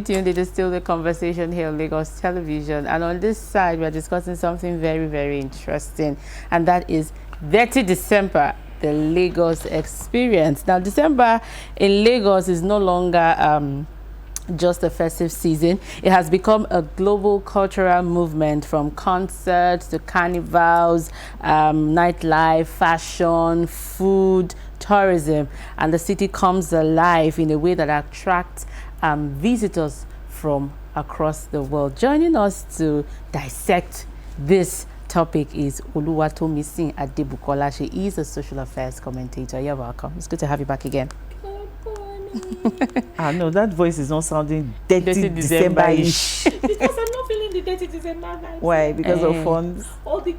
staying tuned. It is still the conversation here on Lagos Television. And on this side, we're discussing something very, very interesting. And that is Detty December, the Lagos experience. Now, December in Lagos is no longer just a festive season. It has become a global cultural movement, from concerts to carnivals, nightlife, fashion, food, tourism, and the city comes alive in a way that attracts visitors from across the world. Joining us to dissect this topic is Oluwatomisin Adebukola. She is a social affairs commentator. You're welcome. It's good to have you back again. I know that voice is not sounding Detty December-ish. Because I'm not feeling the Detty December vibes. Why? Because of funds? All the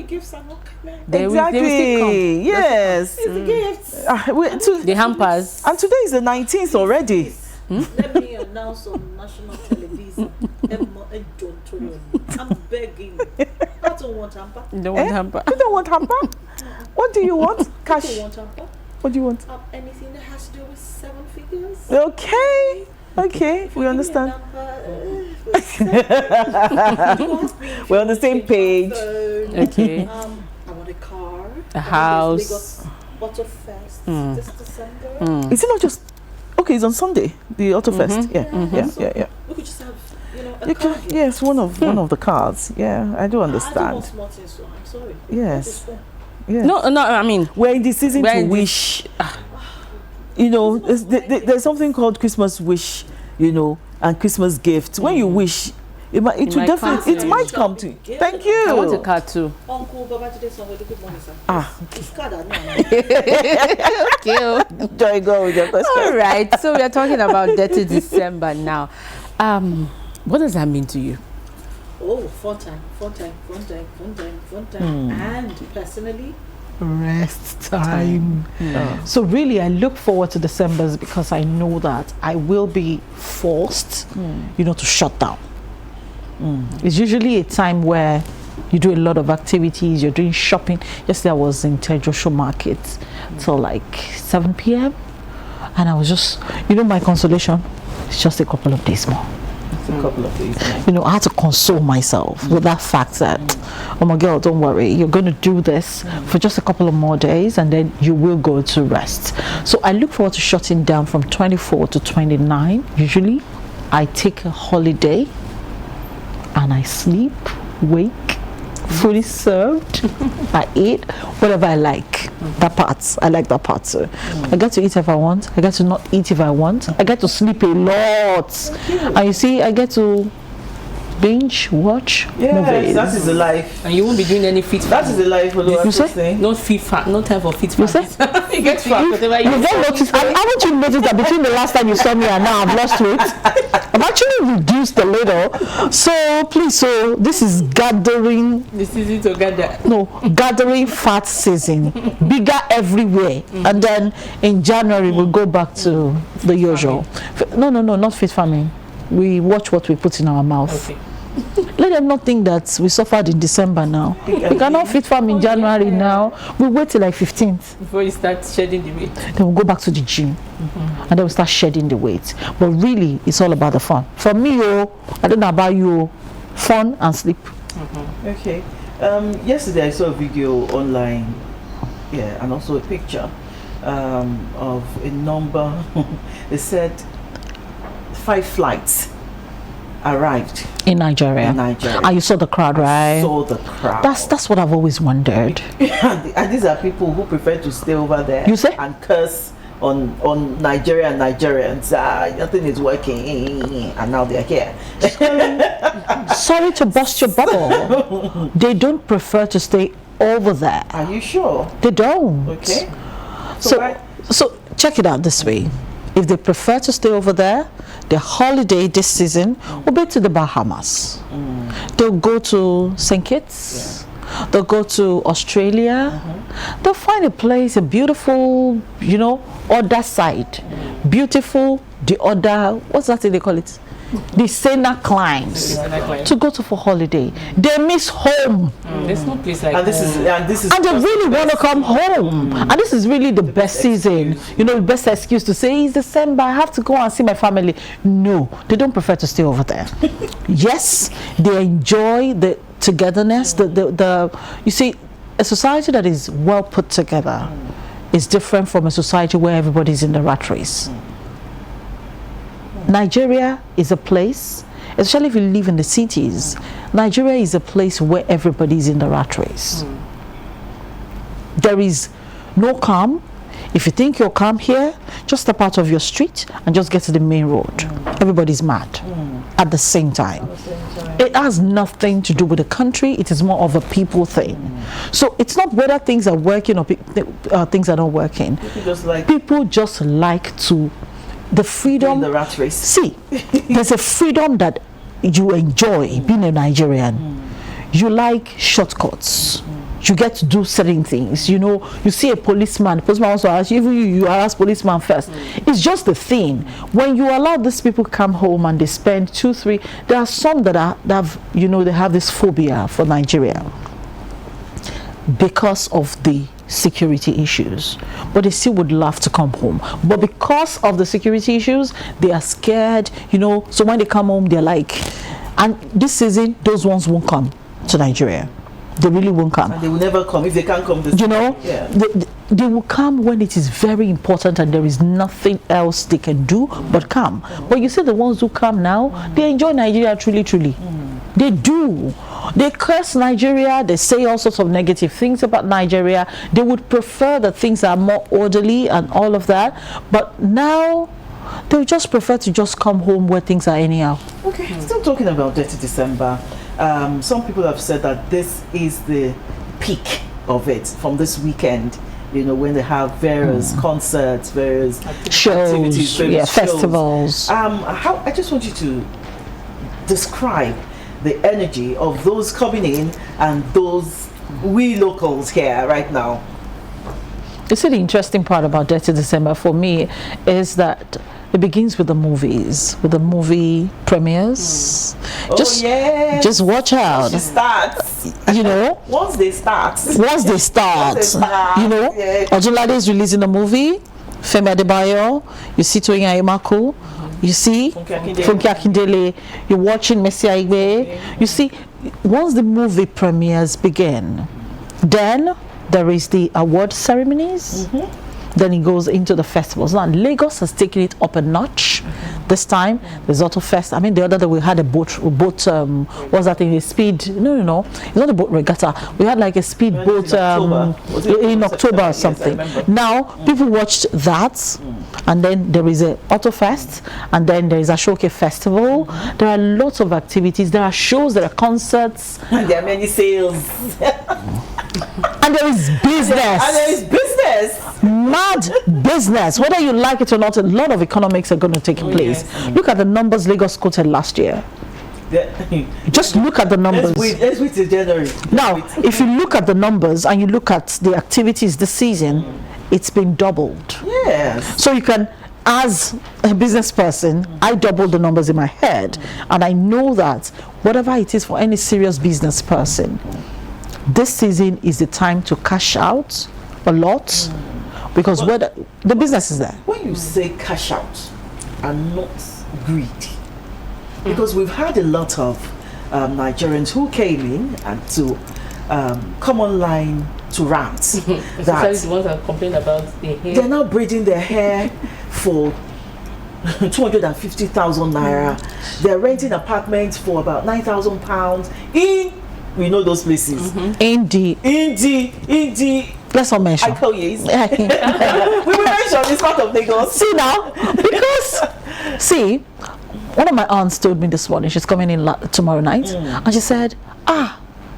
gifts are not coming. Exactly. They will still come. Yes. It's the gifts. The hampers. And today is the 19th already. Let me announce on national television. I'm begging. I don't want hamper. You don't want hamper. You don't want hamper? What do you want? Cash. I don't want hamper. What do you want? Anything that has to do with 7 figures. Okay. Okay, we understand. We're on the same page. Okay. I want a car. A house. Lagos Auto Fest this December. Is it not just... Okay, it's on Sunday, the Auto Fest. Yeah. We could just have, a car. Yes, one of the cars. Yeah, I do understand. I don't want small things, so I'm sorry. Yes. Yes. No, I mean, we're in the season to wish. There's something called Christmas wish, and Christmas gifts. When you wish, it might come to you. Thank you. I want a car too. Uncle Baba today somewhere. Good morning, sir. It's card Okay. Joy, go with your question. All right. So we are talking about Detty December now. What does that mean to you? Oh, fun time. And personally, rest time. So really, I look forward to December's because I know that I will be forced, to shut down. It's usually a time where you do a lot of activities, you're doing shopping. Yesterday I was in Tejo Market till like 7 p.m. and I was just, my consolation, it's just a couple of days more. A couple of days. I had to console myself with that fact that, oh my girl, don't worry, you're going to do this for just a couple of more days and then you will go to rest. So I look forward to shutting down from 24 to 29. Usually I take a holiday and I sleep, wake, fully served. I eat whatever I like. That part, I like that part. So I get to eat if I want. I get to not eat if I want. I get to sleep a lot. And you see, I get to binge watch movies. That is the life. And you won't be doing any fit. That is the life. You say? No fit fat. No time for fit You fat. say? You get fat. Whatever you don't notice. Haven't you noticed that between the last time you saw me and now I've lost weight? I've actually reduced a little. So please, this is gathering. The season to gather. No, gathering fat season. Bigger everywhere. And then in January we'll go back to the usual. No, not fit farming. We watch what we put in our mouth. Okay. Let them not think that we suffered in December now. We cannot fit farm in January now. We wait till like 15th. Before you start shedding the weight. Then we'll go back to the gym. And then we'll start shedding the weight. But really, it's all about the fun. For me, I don't know about you, fun and sleep. Okay. Yesterday I saw a video online, and also a picture of a number. They said 5 flights arrived in Nigeria. And you saw the crowd, right? I saw the crowd. That's what I've always wondered. And these are people who prefer to stay over there. You say? And curse on Nigeria and Nigerians. Nothing is working, and now they're here. Sorry to bust your bubble. They don't prefer to stay over there. Are you sure? They don't. Okay. So check it out this way. If they prefer to stay over there, their holiday this season will be to the Bahamas. They'll go to St. Kitts. They'll go to Australia. They'll find a place, a beautiful, other side. Beautiful, the other, what's that thing they call it? the Sena climbs to go to for holiday. They miss home. There's no place like and this is And they really want to come home. And this is really the best season. You know, the best excuse to say, it's December, I have to go and see my family. No, they don't prefer to stay over there. Yes, they enjoy the togetherness. You see, a society that is well put together is different from a society where everybody's in the rat race. Nigeria is a place, especially if you live in the cities, Nigeria is a place where everybody's in the rat race. There is no calm. If you think you're calm here, just step out of your street and just get to the main road. Everybody's mad at the same time. It has nothing to do with the country. It is more of a people thing. So it's not whether things are working or things are not working. People just like to the freedom. The rat race. See, there's a freedom that you enjoy being a Nigerian. You like shortcuts. You get to do certain things. You know, you see a policeman wants to ask you, even you ask policeman first. It's just the thing. When you allow these people come home and they spend 2-3, there are some that have, you know, they have this phobia for Nigeria because of the security issues, but they still would love to come home. But because of the security issues, they are scared, you know. So when they come home, they're like, and this season, those ones won't come to Nigeria. They really won't come. And they will never come if they can't come this you know, yeah. They will come when it is very important and there is nothing else they can do but come. But you see the ones who come now, they enjoy Nigeria truly. They do. They curse Nigeria. They say all sorts of negative things about Nigeria. They would prefer that things are more orderly and all of that. But now they would just prefer to just come home where things are anyhow. Okay, still talking about Detty December. Some people have said that this is the peak of it from this weekend. You know, when they have various concerts, various shows, activities, various shows. Festivals. I just want you to describe the energy of those coming in and those we locals here right now. You see, the interesting part about Detty December for me is that it begins with the movies, with the movie premieres. Just watch out. Once it starts, you know. Once they start, you know. Yeah. Ojulade is releasing a movie. Femi Adebayo. You see Toyin Ayemaku. You see Funke Akindele. You're watching Messi Aigbe. You see, once the movie premieres begin, then there is the award ceremonies. Then it goes into the festivals. Now Lagos has taken it up a notch. This time there's Auto Fest. I mean, the other day we had a boat what's that thing, a speed, no, it's not a boat regatta. We had like a speed boat in October or something. Yes, now people watched that, and then there is a Auto Fest, and then there is a Shoke Festival. There are lots of activities. There are shows, there are concerts, and there are many sales. And there is business. And there is business. Mad business. Whether you like it or not, a lot of economics are going to take place. Yes. Look at the numbers Lagos quoted last year. Just look at the numbers. Let's wait till January. Now, if you look at the numbers and you look at the activities this season, it's been doubled. Yes. So you can, as a business person, I doubled the numbers in my head, and I know that whatever it is for any serious business person, this season is the time to cash out a lot, because where the business is there. When you say cash out and not greedy, because we've had a lot of Nigerians who came in and to come online to rant that the ones that complain about the hair. They're now braiding their hair for 250,000 naira. They're renting apartments for about 9,000 pounds in, we know those places. Indeed. Let's not mention. I tell you, we will mention it's part of Lagos. See now, because see, one of my aunts told me this morning, she's coming in tomorrow night, and she said,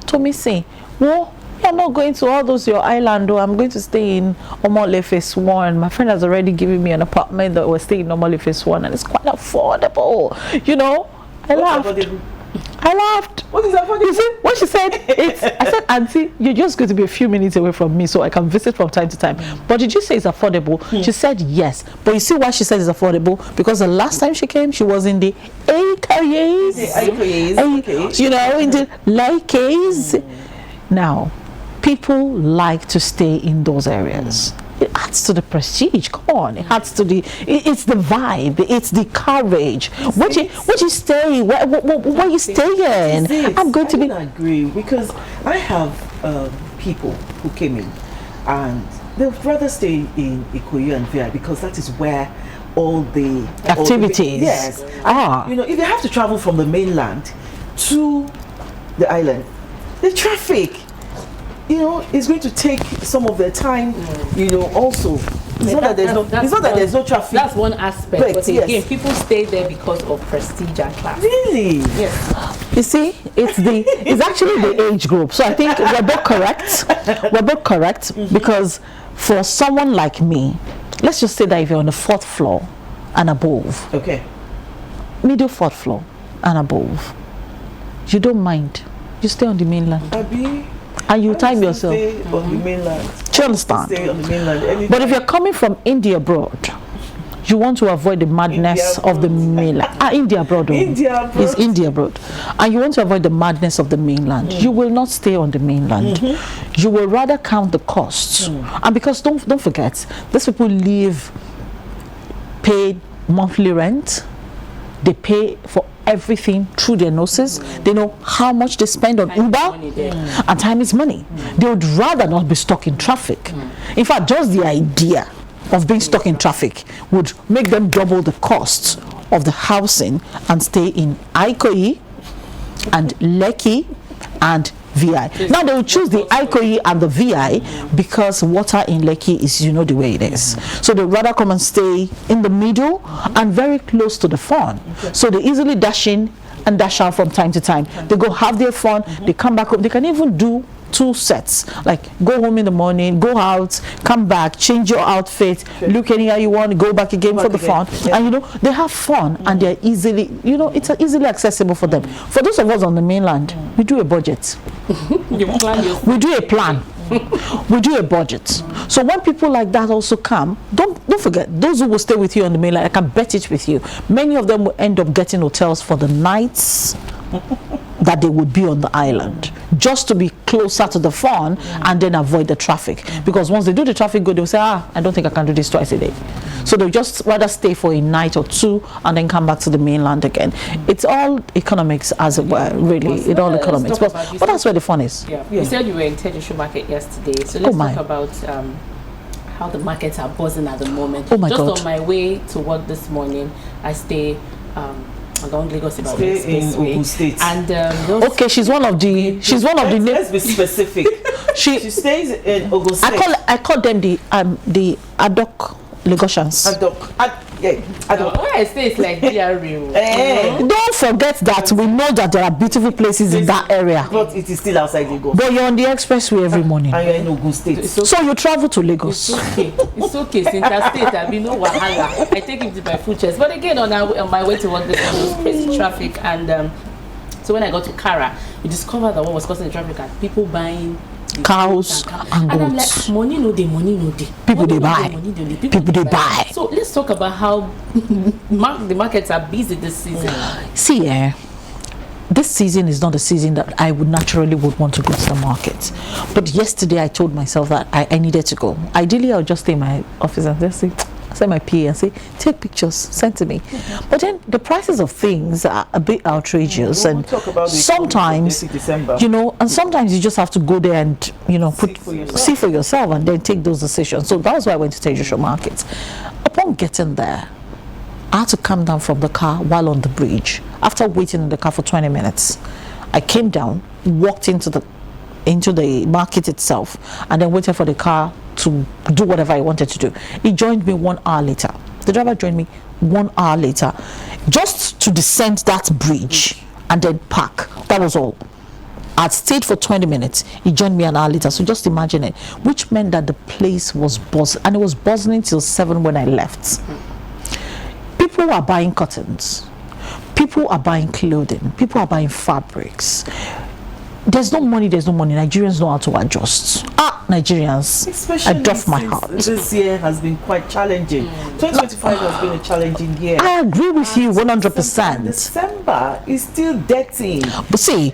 Tommy, say, well, you're not going to all those your island, or I'm going to stay in Omole Phase 1. My friend has already given me an apartment that we're staying in Omole Phase 1, and it's quite affordable. You know, I laughed. What is affordable? You see, when she said it's, I said, Auntie, you're just going to be a few minutes away from me so I can visit from time to time. But did you say it's affordable? She said yes. But you see why she said it's affordable? Because the last time she came, she was in the Ikoyes. Okay. You know, in the Lakes. Now, people like to stay in those areas. It adds to the prestige. Come on, it adds to the. It's the vibe. It's the courage. Where you stay? Where you staying? I'm going to be. I agree because I have people who came in, and they'd rather stay in Ikoyi and VI because that is where all the activities. Yes. You know, if you have to travel from the mainland to the island, the traffic, you know, is going to take some of their time. You know, also it's not that there's no traffic. That's one aspect. But yes. again, people stay there because of prestige and class. Really? Yes. You see, it's actually the age group. So I think we're both correct. We're both correct because for someone like me, let's just say that if you're on the 4th floor and above, Okay. middle 4th floor and above, you don't mind. You stay on the mainland. And you time yourself. Stay on the mainland. Do you understand? Stay on the mainland. But if you're coming from India abroad, you want to avoid the madness of the mainland. India abroad. India abroad. Is India abroad. And you want to avoid the madness of the mainland. You will not stay on the mainland. You will rather count the costs. And because don't forget, these people live paid monthly rent. They pay for everything through their noses. They know how much they spend on Uber, and time is money. They would rather not be stuck in traffic. In fact, just the idea of being stuck in traffic would make them double the cost of the housing and stay in Ikoyi and Lekki and VI. Now they will choose the Ikoyi and the VI because water in Lekki is, you know, the way it is. So they rather come and stay in the middle and very close to the fun. So they easily dash in and dash out from time to time. They go have their fun, they come back home. They can even do 2 sets, like go home in the morning, go out, come back, change your outfit, look anyhow you want, go back again for the fun. And you know, they have fun and they're easily, you know, it's easily accessible for them. For those of us on the mainland, we do a budget. We do a plan. We do a budget. So when people like that also come, don't forget, those who will stay with you on the mainland, I can bet it with you, many of them will end up getting hotels for the nights that they would be on the island, just to be closer to the fun and then avoid the traffic. Because once they do the traffic go, they'll say, I don't think I can do this twice a day. So they'll just rather stay for a night or 2 and then come back to the mainland again. It's all economics, as it were, really. It's all economics. But that's where the fun is. You said you were in Teddy Market yesterday, so let's talk about how the markets are buzzing at the moment. Oh my God. Just on my way to work this morning, I stay along Lagos about in Ogun State. And okay, she's one of the let's be specific. she stays in Ogun State. I call them the Adok Lagosians. Where I stay is like DRU. Don't forget that we know that there are beautiful places in that area. But it is still outside Lagos. But you're on the expressway every morning. And you're in Ogun State. So you travel to Lagos. It's okay. It's interstate. I've been no wahala. I take it to my food chest. But again, on my way to work, there was crazy traffic. And so when I got to Kara, we discovered that what was causing the traffic and people buying cows and goats. I'm like, money no dey. People they buy. People they buy. So let's talk about how the markets are busy this season. See, this season is not a season that I would naturally want to go to the market. But yesterday I told myself that I needed to go. Ideally, I'll just stay in my office and just send my PA and say, take pictures, send to me. But then the prices of things are a bit outrageous, and sometimes, you know, and sometimes you just have to go there and, you know, see for yourself and then take those decisions. So that was why I went to Tejusho Market. Upon getting there, I had to come down from the car while on the bridge. After waiting in the car for 20 minutes, I came down, walked into the market itself, and then waited for the car to do whatever I wanted to do. He joined me 1 hour later. The driver joined me 1 hour later just to descend that bridge and then park. That was all. I'd stayed for 20 minutes. He joined me an hour later. So just imagine it, which meant that the place was buzzing, and it was buzzing till 7 when I left. People were buying curtains. People are buying clothing, people are buying fabrics. There's no money. Nigerians know how to adjust. Nigerians, Especially I doff my heart. This year has been quite challenging. 2025 has been a challenging year. I agree with you 100%. December is still dirty. But see,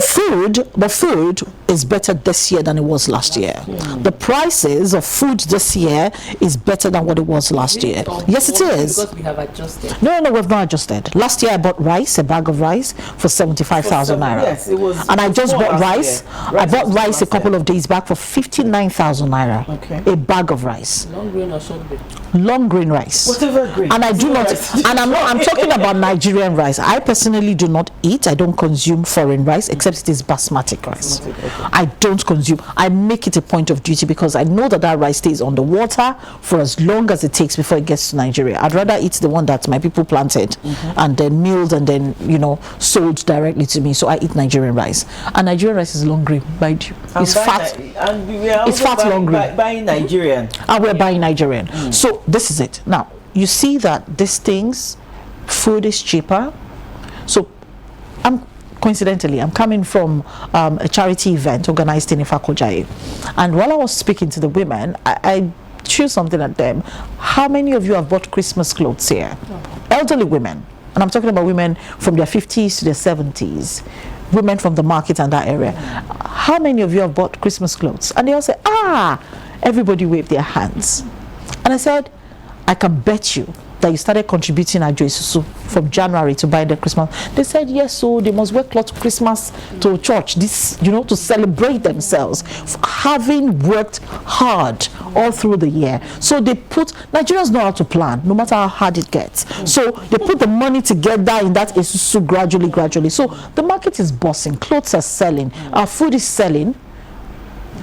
food is better this year than it was last year. The prices of food this year is better than what it was last year. Yes, it is. Because we have adjusted. No, we've not adjusted. Last year I bought rice, a bag of rice, for 75,000 naira. Yes, it was. And I just more bought last rice. year. I bought was rice a last couple year. of days back for 59,000 naira. Okay. A bag of rice. Long grain or short grain? Long grain rice. Whatever grain. And I do not, Rice. and I'm talking about Nigerian rice. I personally do not eat, I don't consume foreign rice, except it is basmati rice. I don't consume. I make it a point of duty because I know that rice stays on the water for as long as it takes before it gets to Nigeria. I'd rather eat the one that my people planted and then milled and then, sold directly to me. So I eat Nigerian rice. And Nigerian rice is long grain, mind you. It's fat. And we are It's also fat long grain. buying Nigerian. And we're buying Nigerian. So this is it. Now, you see that these things, food is cheaper. So I'm coming from a charity event organized in Ifakojaye. And while I was speaking to the women, I threw something at them. How many of you have bought Christmas clothes here? Elderly women. And I'm talking about women from their 50s to their 70s. Women from the market and that area. How many of you have bought Christmas clothes? And they all say, everybody waved their hands. And I said, I can bet you that you started contributing at Joisusu from January to buy the Christmas. They said yes, so they must wear cloth Christmas to church, this, to celebrate themselves for having worked hard all through the year. So they put, Nigerians know how to plan, no matter how hard it gets. So they put the money together in that Isusu gradually. So the market is bossing, clothes are selling, our food is selling,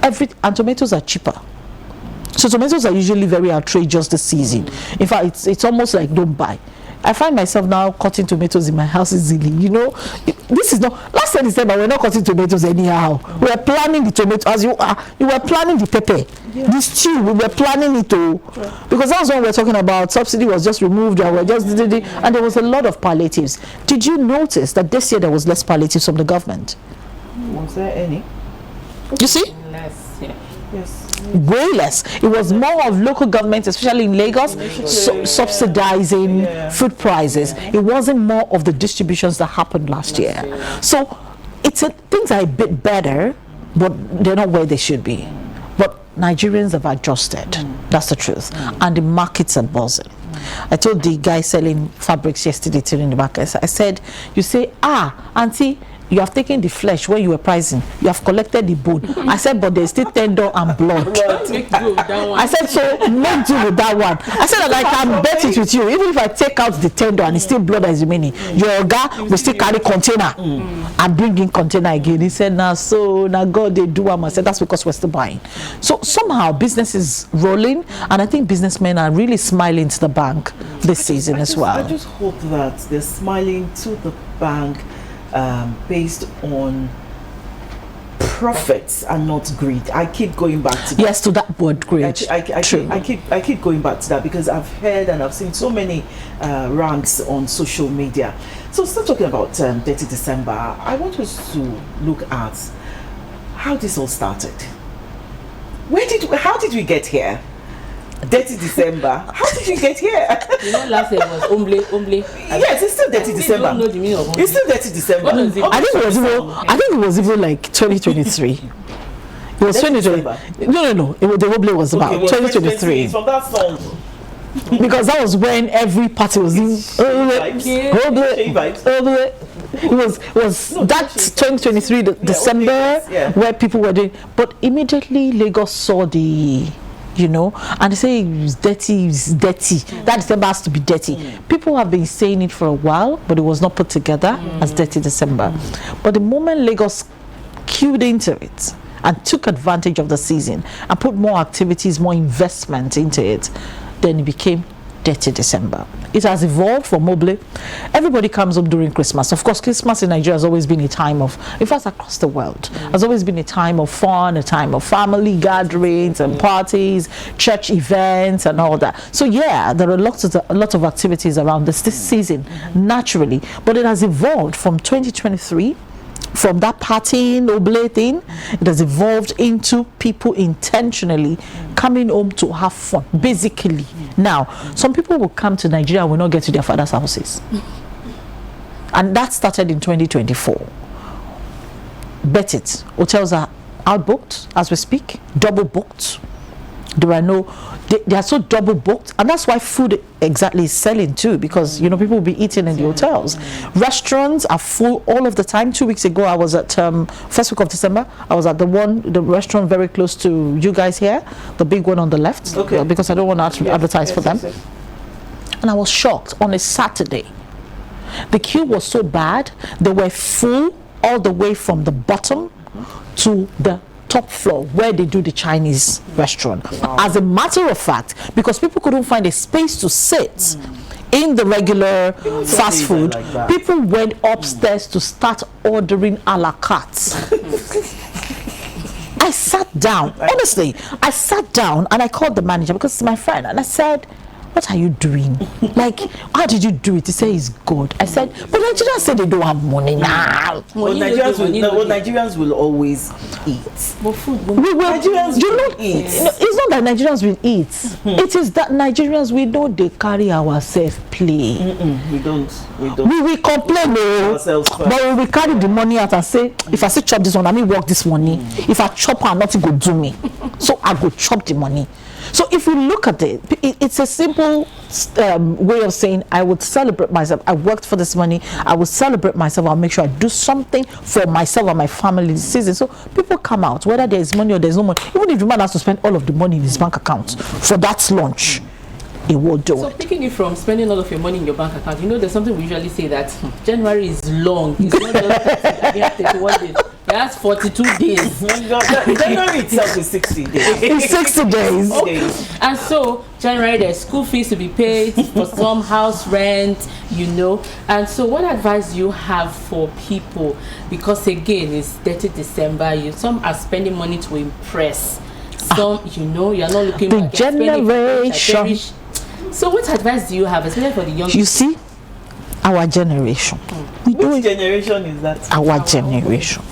and tomatoes are cheaper. So tomatoes are usually very outrageous this season. In fact, it's almost like don't buy. I find myself now cutting tomatoes in my house easily. This is not, last December we're not cutting tomatoes anyhow. We were planning the tomato as you are. You were planning the pepper. Yeah. The stew, we were planning it too. Because that was when we were talking about subsidy was just removed and we just did it. And there was a lot of palliatives. Did you notice that this year there was less palliatives from the government? Was there any? You see? Less, yeah. Yes. Way less. It was more of local government, especially in Lagos, subsidizing food prices. It wasn't more of the distributions that happened last year. So things are a bit better, but they're not where they should be. But Nigerians have adjusted. That's the truth. And the markets are buzzing. I told the guy selling fabrics yesterday in the market, I said, you say, auntie, you have taken the flesh where you were pricing, you have collected the bone. I said, but there's still tender and blood. I said, so make do with that one. I said that I can bet it with you, even if I take out the tender and it's still blood that is remaining, your guy will still carry container and bring in container again. He said, now God they do. I said, that's because we're still buying. So somehow business is rolling, and I think businessmen are really smiling to the bank this season as well. I just hope that they're smiling to the bank based on profits and not greed. I keep going back to that. Yes, to that word, greed. True. I keep going back to that because I've heard and I've seen so many rants on social media. So still talking about Detty December, I want us to look at how this all started. How did we get here? Detty December. How did you get here? Last year was Omble. Yes, it's still Detty December. Don't know the meaning of Omble. It's still Detty December. What is it? I think it was even like 2023. It was 2020. No. The Oble was about 2023. From that song. Because that was when every party was in it was that 2023 December where people were doing, but immediately Lagos saw the and they say it's dirty. That December has to be dirty. People have been saying it for a while, but it was not put together as Detty December. But the moment Lagos queued into it and took advantage of the season and put more activities, more investment into it, then it became Detty December. It has evolved from Mobile. Everybody comes up during Christmas. Of course, Christmas in Nigeria has always been a time of, in fact, across the world, has always been a time of fun, a time of family gatherings and parties, church events and all that. So yeah, there are a lot of activities around this season, naturally. But it has evolved from 2023. From that partying, oblate thing, it has evolved into people intentionally coming home to have fun, basically. Now, some people will come to Nigeria and will not get to their father's houses. And that started in 2024. Bet it. Hotels are outbooked as we speak, double booked. There are no, they are so double booked, and that's why food exactly is selling too, because you know people will be eating in the hotels. Restaurants are full all of the time. 2 weeks ago I was at first week of December, I was at the restaurant very close to you guys here, the big one on the left, because I don't want to advertise for them. And I was shocked. On a Saturday the queue was so bad, they were full all the way from the bottom to the top floor where they do the Chinese restaurant. As a matter of fact, because people couldn't find a space to sit in the regular fast food, people went upstairs to start ordering a la carte. I sat down, honestly, I sat down and I called the manager because it's my friend, and I said, what are you doing? Like, how did you do it? He said it's good. I said, but Nigerians say they don't have money now. Well, Nigerians will always eat. But food, We will, Nigerians you know, will eat. it's not that Nigerians will eat. It is that Nigerians, we know they carry ourselves play. We don't. We will complain, but we will carry the money out and say, if I say chop this one, I mean work this money. If I chop her, nothing go do me. So I go chop the money. So if you look at it, it's a simple way of saying I would celebrate myself. I worked for this money. I will celebrate myself. I'll make sure I do something for myself and my family this season. So people come out, whether there is money or there's no money. Even if the man has to spend all of the money in his bank account for that lunch, he will do So it. picking you from spending all of your money in your bank account, you know there's something we usually say that January is long. It's not just that we have 31 days. That's 42 days. January itself is 60 days. In 60 days. Okay. And so January there's school fees to be paid for some, house rent, you know. And so what advice do you have for people? Because again, it's Detty December. Some are spending money to impress. Some, you know, you're not looking The back. You're spending generation. So what advice do you have, especially for the young You see, our generation. We Which generation is that? Our generation.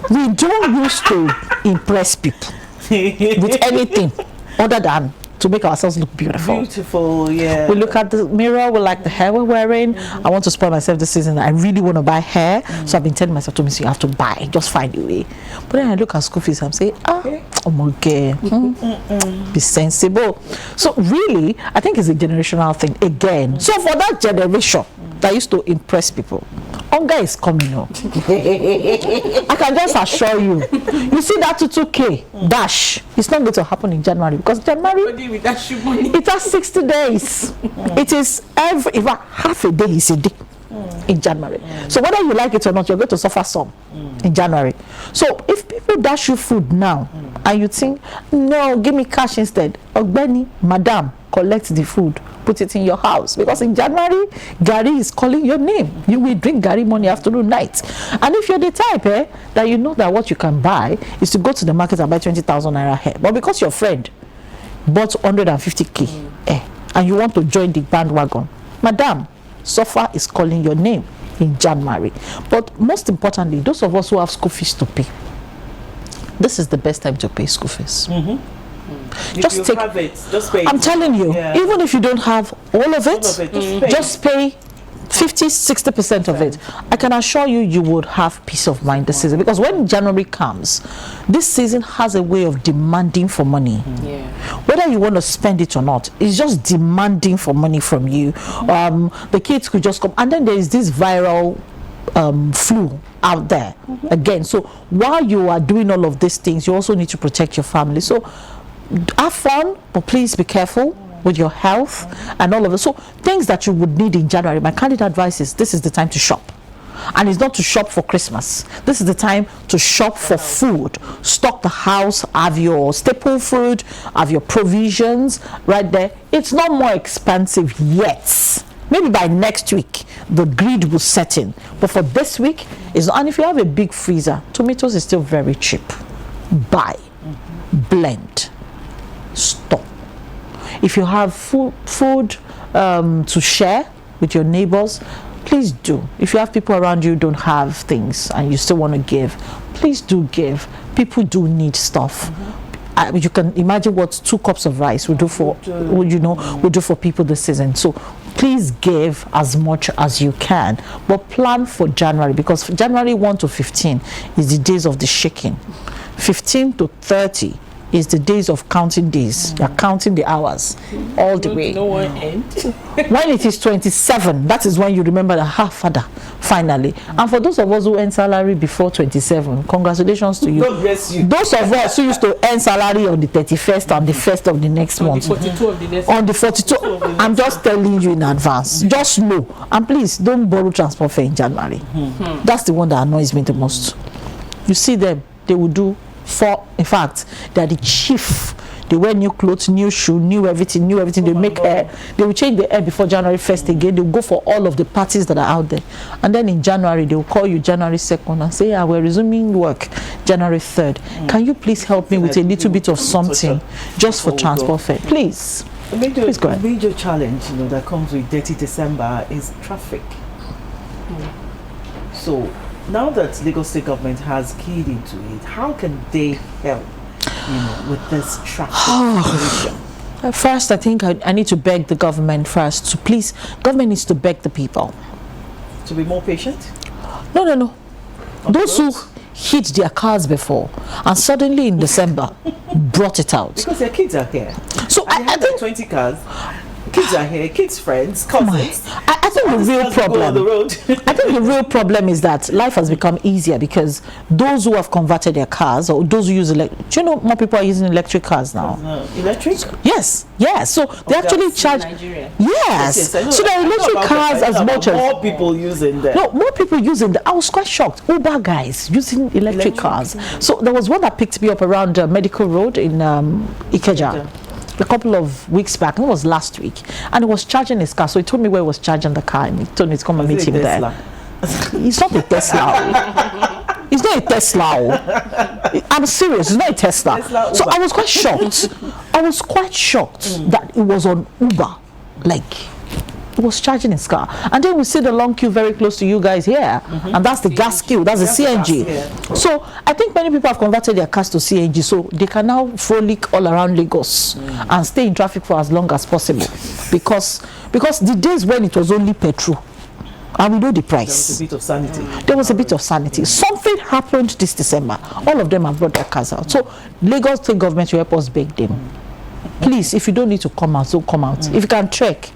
We don't used to impress people with anything other than to make ourselves look beautiful. Beautiful, yeah. We look at the mirror, we like the hair we're wearing. I want to spoil myself this season. I really want to buy hair. So I've been telling myself, you have to buy, just find a way. But then I look at school fees and I'm saying, oh my God, be sensible. So really, I think it's a generational thing again. So for that generation that used to impress people, hunger is coming up. I can just assure you. You see that 2K dash, it's not going to happen in January, because January, with that shoe money. it has 60 days. It is half a day is a day in January. So whether you like it or not, you're going to suffer some in January. So if people dash you food now and you think, no, give me cash instead, Ogbeni, madam, collect the food, put it in your house, because in January Gary is calling your name. You will drink Gary morning, afternoon, night. And if you're the type that you know that what you can buy is to go to the market and buy 20,000 naira hair, but because your friend bought 150k and you want to join the bandwagon, madam, suffer is calling your name in January. But most importantly, those of us who have school fees to pay, this is the best time to pay school fees. Just take it. Just pay. I'm telling you, even if you don't have all of it, just pay 50-60% of it. I can assure you, you would have peace of mind this season, because when January comes, this season has a way of demanding for money. Whether you want to spend it or not, it's just demanding for money from you. The kids could just come, and then there is this viral flu out there again. So while you are doing all of these things, you also need to protect your family. So have fun, but please be careful with your health and all of it. So things that you would need in January, my candid advice is this is the time to shop. And it's not to shop for Christmas. This is the time to shop for food. Stock the house, have your staple food, have your provisions right there. It's not more expensive yet. Maybe by next week, the grid will set in. But for this week, and if you have a big freezer, tomatoes is still very cheap. Buy, blend, store. If you have food to share with your neighbors, please do. If you have people around you who don't have things and you still want to give, please do give. People do need stuff. You can imagine what 2 cups of rice will do for will do for people this season. So please give as much as you can, but plan for January, because January 1 to 15 is the days of the shaking. 15 to 30 is the days of counting days. You're counting the hours all the way. No one end. When it is 27, that is when you remember that, Father, finally. And for those of us who earn salary before 27, congratulations to you. God bless you. Those of us who used to earn salary on the 31st and the 1st of the next month. On the 42 of the next On the 42, I'm just telling you in advance. Just know. And please, don't borrow transport fare in January. That's the one that annoys me the most. You see them, they will do in fact, they're the chief. They wear new clothes, new shoe, new everything. They make hair. They will change the hair before January 1st again. They'll go for all of the parties that are out there. And then in January, they'll call you January 2nd and say, we're resuming work January 3rd. Can you please help me with a little bit of something just for transport fare? Please. Please go ahead. A major challenge, that comes with Detty December is traffic. So now that Lagos State government has keyed into it, how can they help, with this traffic situation? First, I think I need to beg the government first to please. Government needs to beg the people to be more patient. No. Those who hit their cars before and suddenly in December brought it out because their kids are here. So I think 20 cars. Kids are here, kids' friends, cousins. I think the real problem. I think the real problem is that life has become easier because those who have converted their cars, or those who use do you know more people are using electric cars now? Electric? Yes. So they actually charge. Yes. So the electric cars as much as more people using them. No, more people using them. I was quite shocked. Uber guys using electric cars. So there was one that picked me up around Medical Road in Ikeja. A couple of weeks back, I think it was last week, and he was charging his car. So he told me where he was charging the car, and he told me to come and meet him there. It's not a Tesla. It's not a Tesla. I'm serious. It's not a Tesla. So I was quite shocked. That it was on Uber, he was charging his car, and then we see the long queue very close to you guys here, and that's the gas queue, that's the CNG. So I think many people have converted their cars to CNG, so they can now frolic all around Lagos and stay in traffic for as long as possible, because the days when it was only petrol, and we know the price, there was a bit of sanity. Something happened this December. All of them have brought their cars out. So Lagos State government will help us beg them. Please, if you don't need to come out, don't come out. If you can trek,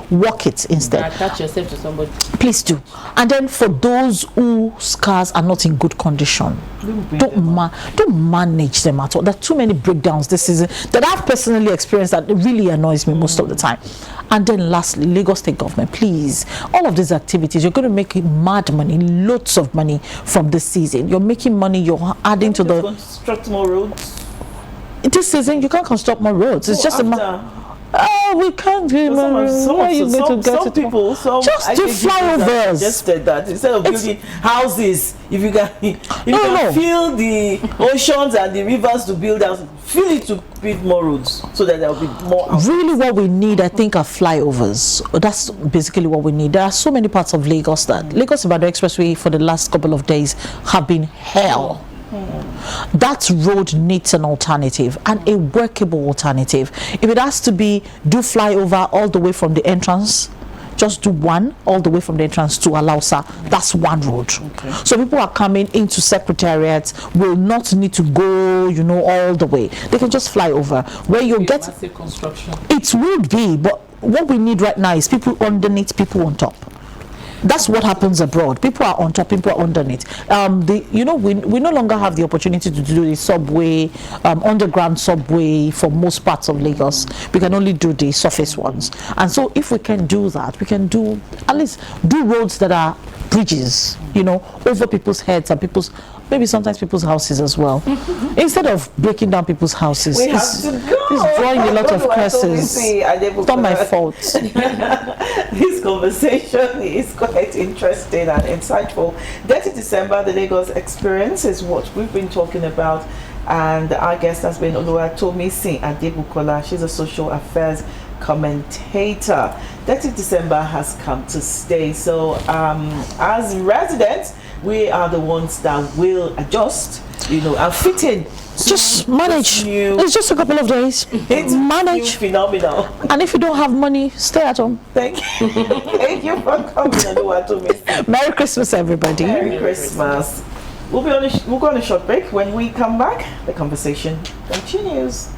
walk it instead. Attach yourself to somebody. Please do. And then for those whose cars are not in good condition, don't manage them at all. There are too many breakdowns this season that I've personally experienced that really annoys me most of the time. And then lastly, Lagos State government, please, all of these activities, you're going to make mad money, lots of money from this season. You're making money, you're adding to the... Construct more roads. This season, you can't construct more roads. It's just we can't do some people just do flyovers. Suggested that instead of building houses, if you can fill the oceans and the rivers to build houses, fill it to build more roads so that there will be more houses. Really what we need, I think, are flyovers. That's basically what we need. There are so many parts of Lagos that Lagos-Ibadan Expressway for the last couple of days have been hell. That road needs an alternative, and a workable alternative. If it has to be do flyover all the way from the entrance, just do one all the way from the entrance to Alausa. That's one road. So people are coming into Secretariat will not need to go, all the way. They can just fly over. Where you get construction. It will be, but what we need right now is people underneath, people on top. That's what happens abroad. People are on top, people are underneath. We no longer have the opportunity to do the subway, underground subway for most parts of Lagos. We can only do the surface ones. And so if we can do that, we can at least do roads that are bridges, you know, over people's heads and maybe sometimes people's houses as well. Instead of breaking down people's houses, We have to go. it's drawing a lot of curses. It's not my fault. This conversation is quite interesting and insightful. Detty December, the Lagos experience, is what we've been talking about. And our guest has been Oluwatomisin Adebukola. She's a social affairs commentator. Detty December has come to stay. So as residents, we are the ones that will adjust, you know, and fit in. Just manage. It's just a couple of days. It's manage. Phenomenal. And if you don't have money, stay at home. Thank you. Thank you for coming, Oluwatomisin. Merry Christmas, everybody. Merry Christmas. We'll go on a short break. When we come back, the conversation continues.